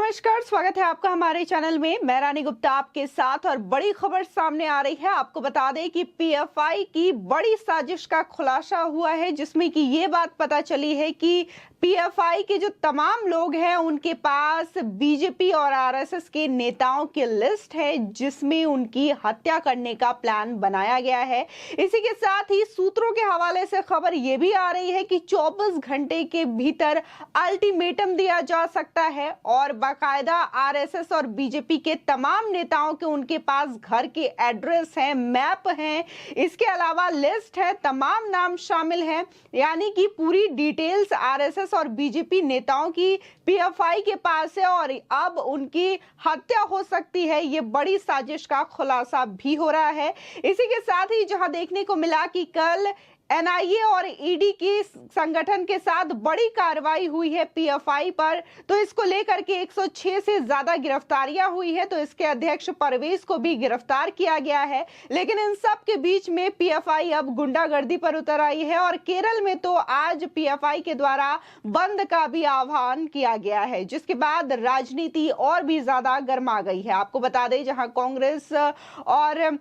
नमस्कार, स्वागत है आपका हमारे चैनल में। मैं रानी गुप्ता आपके साथ और बड़ी खबर सामने आ रही है। आपको बता दें कि पीएफआई की बड़ी साजिश का खुलासा हुआ है, जिसमें कि ये बात पता चली है कि पीएफआई के जो तमाम लोग हैं उनके पास बीजेपी और आरएसएस के नेताओं की लिस्ट है, जिसमें उनकी हत्या करने का प्लान बनाया गया है। इसी के साथ ही सूत्रों के हवाले से खबर ये भी आ रही है कि 24 घंटे के भीतर अल्टीमेटम दिया जा सकता है और बाकायदा आरएसएस और बीजेपी के तमाम नेताओं के उनके पास घर के एड्रेस हैं, मैप हैं, इसके अलावा लिस्ट है, तमाम नाम शामिल हैं। यानी कि पूरी डिटेल्स आरएसएस और बीजेपी नेताओं की पीएफआई के पास है और अब उनकी हत्या हो सकती है। ये बड़ी साजिश का खुलासा भी हो रहा है। इसी के साथ ही जहां देखने को मिला कि कल एनआईए और ईडी की संगठन के साथ बड़ी कार्रवाई हुई है पीएफआई पर, तो इसको लेकर के 106 से ज्यादा गिरफ्तारियां हुई है। तो इसके अध्यक्ष परवेज को भी गिरफ्तार किया गया है। लेकिन इन सब के बीच में पीएफआई अब गुंडागर्दी पर उतर आई है और केरल में तो आज पीएफआई के द्वारा बंद का भी आह्वान किया गया है, जिसके बाद राजनीति और भी ज्यादा गर्मा गई है। आपको बता दें, जहां कांग्रेस और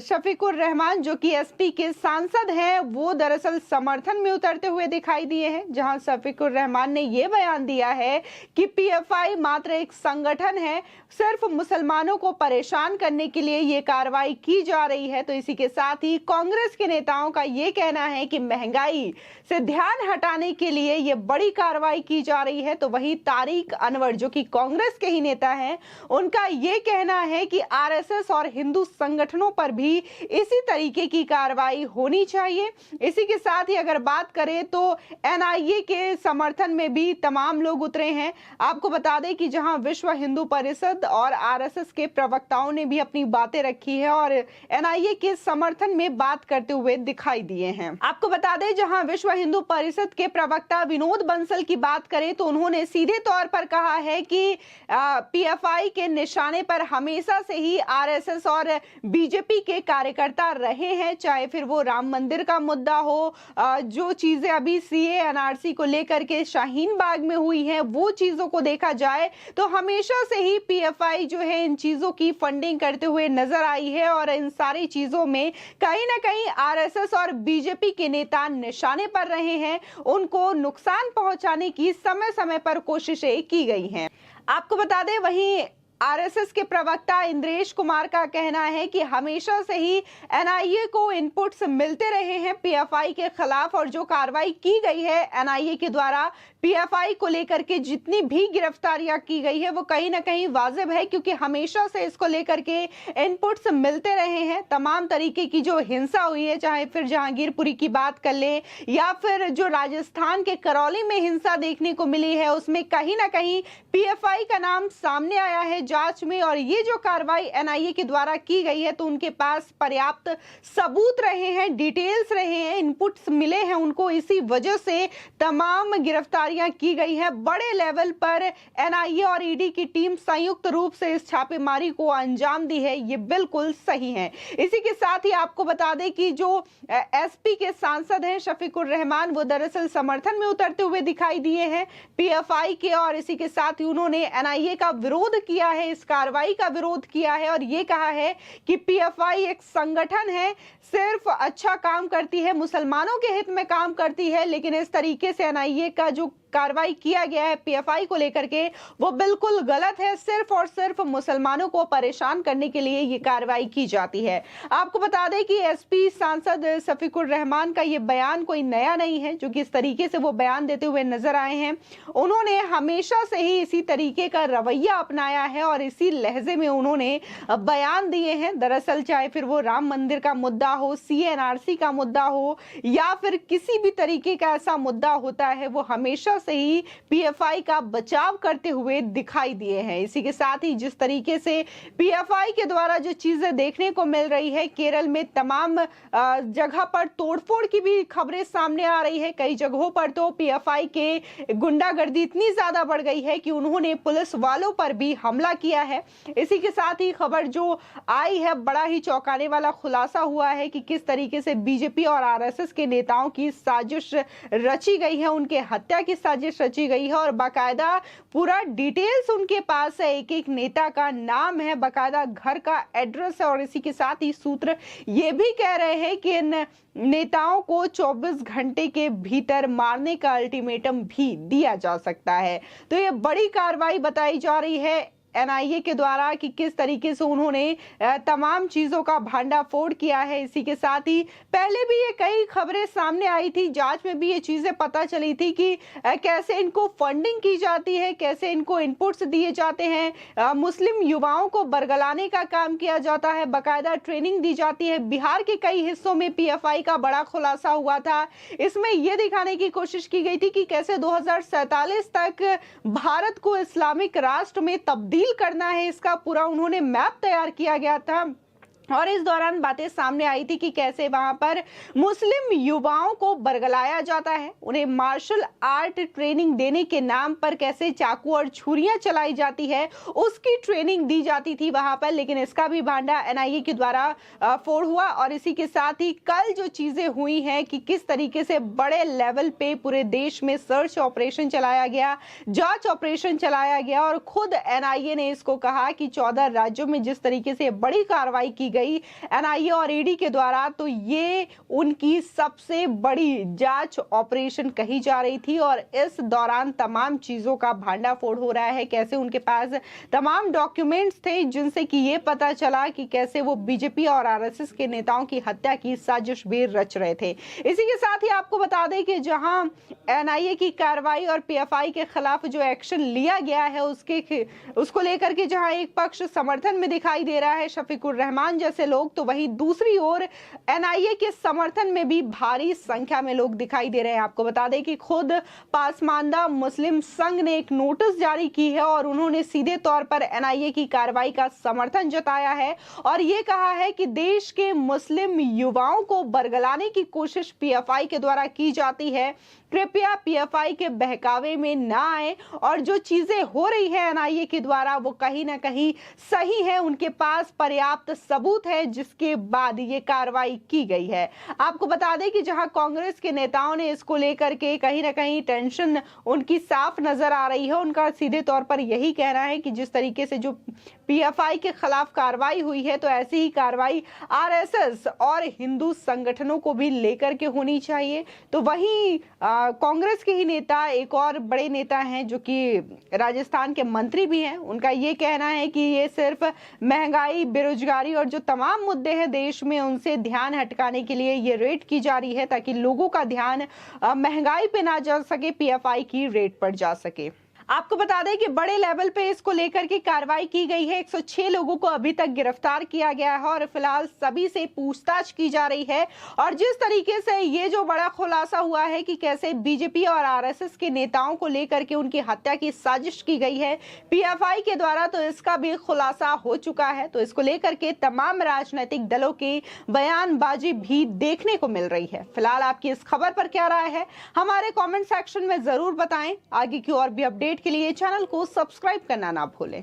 शफीकुर रहमान जो कि एसपी के सांसद हैं, वो दरअसल समर्थन में उतरते हुए दिखाई दिए हैं। जहां शफीकुर रहमान ने यह बयान दिया है कि पीएफआई मात्र एक संगठन है, सिर्फ मुसलमानों को परेशान करने के लिए यह कार्रवाई की जा रही है। तो इसी के साथ ही कांग्रेस के नेताओं का यह कहना है कि महंगाई से ध्यान हटाने के लिए यह बड़ी कार्रवाई की जा रही है। तो वही तारिक अनवर जो कि कांग्रेस के ही नेता हैं, उनका यह कहना है कि आरएसएस और हिंदू संगठनों पर भी इसी तरीके की कार्रवाई होनी चाहिए। इसी के साथ ही अगर बात करें तो एनआईए के समर्थन में भी तमाम लोग उतरे हैं। आपको बता दें कि जहां विश्व हिंदू परिषद और आरएसएस के प्रवक्ताओं ने भी अपनी बातें रखी है और एनआईए के समर्थन में बात करते हुए दिखाई दिए हैं। आपको बता दें, जहां विश्व हिंदू परिषद के प्रवक्ता विनोद बंसल की बात करें तो उन्होंने सीधे तौर पर कहा है कि पीएफआई के निशाने पर हमेशा से ही आरएसएस और बीजेपी के कार्यकर्ता रहे हैं, चाहे फिर वो राम मंदिर का मुद्दा हो, जो चीजें अभी सीए एनआरसी को लेकर के शाहीन बाग में हुई हैं, वो चीजों को देखा जाए तो हमेशा से ही पीएफआई जो है इन चीजों की फंडिंग करते हुए नजर आई है और इन सारी चीजों में कहीं ना कहीं आरएसएस और बीजेपी के नेता निशाने पर रहे हैं। उनको नुकसान पहुंचाने की समय समय पर कोशिशें की गई हैं। आपको बता दें, वहीं आरएसएस के प्रवक्ता इंद्रेश कुमार का कहना है कि हमेशा से ही एनआईए को इनपुट्स मिलते रहे हैं पीएफआई के खिलाफ और जो कार्रवाई की गई है एनआईए के द्वारा पीएफआई को लेकर के जितनी भी गिरफ्तारियां की गई है वो कहीं ना कहीं वाजिब है, क्योंकि हमेशा से इसको लेकर के इनपुट्स मिलते रहे हैं। तमाम तरीके की जो हिंसा हुई है, चाहे फिर जहांगीरपुरी की बात कर ले या फिर जो राजस्थान के करौली में हिंसा देखने को मिली है, उसमें कहीं ना कहीं पीएफआई का नाम सामने आया है जांच में। और ये जो कार्रवाई एनआईए के द्वारा की गई है तो उनके पास पर्याप्त सबूत रहे हैं, डिटेल्स रहे हैं, इनपुट्स मिले हैं उनको, इसी वजह से तमाम गिरफ्तारियां की गई है। बड़े लेवल पर एनआईए और ईडी की टीम संयुक्त रूप से इस छापेमारी को अंजाम दी है, ये बिल्कुल सही है। इसी के साथ ही आपको बता दें कि जो एसपी के सांसद हैं शफीकुर रहमान, वो दरअसल समर्थन में उतरते हुए दिखाई दिए हैं पीएफआई के, और इसी के साथ ही उन्होंने एनआईए का विरोध किया है, इस कार्रवाई का विरोध किया है और ये कहा है कि पीएफआई एक संगठन है, सिर्फ अच्छा काम करती है, मुसलमानों के हित में काम करती है, लेकिन इस तरीके से एनआईए का जो कार्रवाई किया गया है पीएफआई को लेकर के वो बिल्कुल गलत है। सिर्फ और सिर्फ मुसलमानों को परेशान करने के लिए ये कार्रवाई की जाती है। आपको बता दें कि एसपी सांसद शफीकुर रहमान का ये बयान कोई नया नहीं है, जो कि इस तरीके से वो बयान देते हुए नजर आए हैं। उन्होंने हमेशा से ही इसी तरीके का रवैया अपनाया है और इसी लहजे में उन्होंने बयान दिए हैं। दरअसल चाहे फिर वो राम मंदिर का मुद्दा हो, सीएनआरसी का मुद्दा हो या फिर किसी भी तरीके का ऐसा मुद्दा होता है, वो हमेशा से ही पीएफआई का बचाव करते हुए दिखाई दिए हैं। इसी के साथ ही जिस तरीके से पीएफआई के द्वारा जो चीजें देखने को मिल रही है, केरल में तमाम जगह पर तोड़फोड़ की भी खबरें सामने आ रही है। कई जगहों पर तो पीएफआई के गुंडागर्दी इतनी ज्यादा बढ़ गई है कि उन्होंने पुलिस वालों पर भी हमला किया है। इसी के साथ ही खबर जो आई है, बड़ा ही चौंकाने वाला खुलासा हुआ है कि किस तरीके से बीजेपी और आरएसएस के नेताओं की साजिश रची गई है उनके हत्या की साजिश रची गई है और बाकायदा पूरा डिटेल्स उनके पास है, एक एक नेता का नाम है, बाकायदा घर का एड्रेस है और इसी के साथ ही सूत्र ये भी कह रहे हैं कि इन नेताओं को 24 घंटे के भीतर मारने का अल्टीमेटम भी दिया जा सकता है। तो ये बड़ी कार्रवाई बताई जा रही है एनआईए के द्वारा कि किस तरीके से उन्होंने तमाम चीजों का भांडाफोड़ किया है। इसी के साथ ही पहले भी ये कई खबरें सामने आई थी, जांच में भी ये चीजें पता चली थी कि कैसे इनको फंडिंग की जाती है, कैसे इनको इनपुट्स दिए जाते हैं, मुस्लिम युवाओं को बरगलाने का काम किया जाता है, बाकायदा ट्रेनिंग दी जाती है। बिहार के कई हिस्सों में पीएफआई का बड़ा खुलासा हुआ था। इसमें यह दिखाने की कोशिश की गई थी कि कैसे 2047 तक भारत को इस्लामिक राष्ट्र में तब्दील करना है, इसका पूरा उन्होंने मैप तैयार किया गया था। और इस दौरान बातें सामने आई थी कि कैसे वहां पर मुस्लिम युवाओं को बरगलाया जाता है, उन्हें मार्शल आर्ट ट्रेनिंग देने के नाम पर कैसे चाकू और छुरियां चलाई जाती है, उसकी ट्रेनिंग दी जाती थी वहां पर। लेकिन इसका भी भांडा एनआईए के द्वारा फोड़ हुआ। और इसी के साथ ही कल जो चीजें हुई हैं कि किस तरीके से बड़े लेवल पे पूरे देश में सर्च ऑपरेशन चलाया गया, जांच ऑपरेशन चलाया गया और खुद एनआईए ने इसको कहा कि 14 राज्यों में जिस तरीके से बड़ी कार्रवाई की एनआईए और ईडी के द्वारा, तो ये उनकी सबसे बड़ी जांच ऑपरेशन कही जा रही थी। और इस दौरान तमाम चीजों का भांडाफोड़ हो रहा है, कैसे उनके पास तमाम डॉक्यूमेंट्स थे जिनसे कि ये पता चला कि कैसे वो बीजेपी और आरएसएस के नेताओं की हत्या की साजिश भी रच रहे थे। इसी के साथ ही आपको बता दें कि जहां एनआईए की कार्रवाई और पीएफआई के खिलाफ जो एक्शन लिया गया है उसको लेकर के जहां एक पक्ष समर्थन में दिखाई दे रहा है, शफीकुर रहमान जैसे लोग, तो वहीं दूसरी ओर एनआईए के समर्थन में भी भारी संख्या में लोग दिखाई दे रहे हैं। आपको बता दें कि खुद पासमानदा मुस्लिम संघ ने एक नोटिस जारी की है और उन्होंने सीधे तौर पर एनआईए की कार्रवाई का समर्थन जताया है और ये कहा है कि देश के मुस्लिम युवाओं को बरगलाने की कोशिश पीएफआई के द्वारा की जाती है, कृपया पीएफआई के बहकावे में ना आए और जो चीजें हो रही है एनआईए के द्वारा वो कहीं ना कहीं सही है, उनके पास पर्याप्त सबूत है जिसके बाद ये कार्रवाई की गई है। आपको बता दें कि जहां कांग्रेस के नेताओं ने इसको लेकर के कहीं ना कहीं टेंशन उनकी साफ नजर आ रही है, उनका सीधे तौर पर यही कहना है कि जिस तरीके से जो पीएफआई के खिलाफ कार्रवाई हुई है तो ऐसी ही कार्रवाई आरएसएस और हिंदू संगठनों को भी लेकर के होनी चाहिए। तो वहीं कांग्रेस के ही नेता, एक और बड़े नेता हैं जो कि राजस्थान के मंत्री भी हैं, उनका ये कहना है कि ये सिर्फ महंगाई, बेरोजगारी और जो तमाम मुद्दे हैं देश में उनसे ध्यान हटकाने के लिए ये रेड की जा रही है ताकि लोगों का ध्यान महंगाई पे ना जा सके, पीएफआई की रेड पर जा सके। आपको बता दें कि बड़े लेवल पे इसको लेकर के कार्रवाई की गई है। 106 लोगों को अभी तक गिरफ्तार किया गया है और फिलहाल सभी से पूछताछ की जा रही है। और जिस तरीके से ये जो बड़ा खुलासा हुआ है कि कैसे बीजेपी और आरएसएस के नेताओं को लेकर के उनकी हत्या की साजिश की गई है पीएफआई के द्वारा, तो इसका भी खुलासा हो चुका है। तो इसको लेकर के तमाम राजनीतिक दलों की बयानबाजी भी देखने को मिल रही है। फिलहाल आपकी इस खबर पर क्या राय है हमारे कॉमेंट सेक्शन में जरूर बताएं। आगे की और भी अपडेट के लिए चैनल को सब्सक्राइब करना ना भूलें।